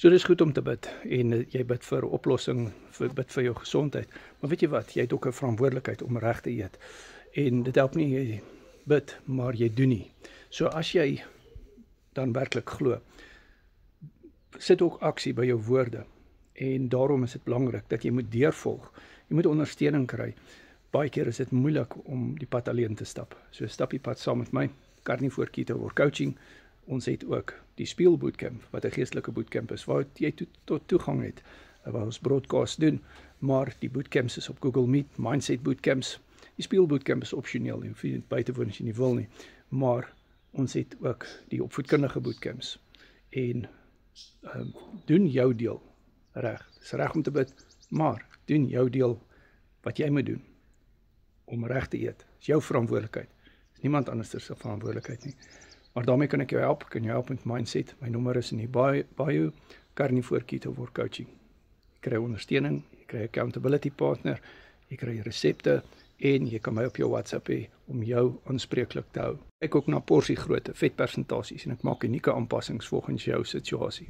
So dis goed om te bid en jy bid vir oplossing, bid vir jou gesondheid. Maar weet jy wat, jy het ook 'n verantwoordelikheid om reg te eet. En dit help nie jy bid, maar jy doen nie. So as jy dan werklik glo, sit ook aksie by jou woorde. En daarom is dit belangrik dat jy moet deurvolg. Jy moet ondersteuning kry. Baie keer is dit moeilik om die pad alleen te stap. So stap die pad saam met my, Carnivore Keto Coaching. Ons het ook die Speel Bootcamp, wat 'n geestelike bootcamp is, waar jy tot toegang het, waar ons broadcast doen, maar die bootcamps is op Google Meet, Mindset Bootcamps. Die Speel Bootcamp is opsioneel, jy hoef nie by te woon as jy nie wil nie, maar ons het ook die opvoedkundige bootcamps. En doen jou deel reg. Dis reg om te bid, maar doen jou deel wat jy moet doen om reg te eet. Dis jou verantwoordelikheid. Dis niemand anders se verantwoordelikheid nie. Maar daarmee kan ek jou help, met mindset. My nommer is in die bio, Carnivore Keto Coaching. Jy kry ondersteuning, jy kry accountability partner, jy kry resepte en jy kan my op jou WhatsApp hê om jou aanspreeklik te hou. Ek ook na porsie grootte, vetpersentasies en ek maak unieke aanpassings volgens jou situasie.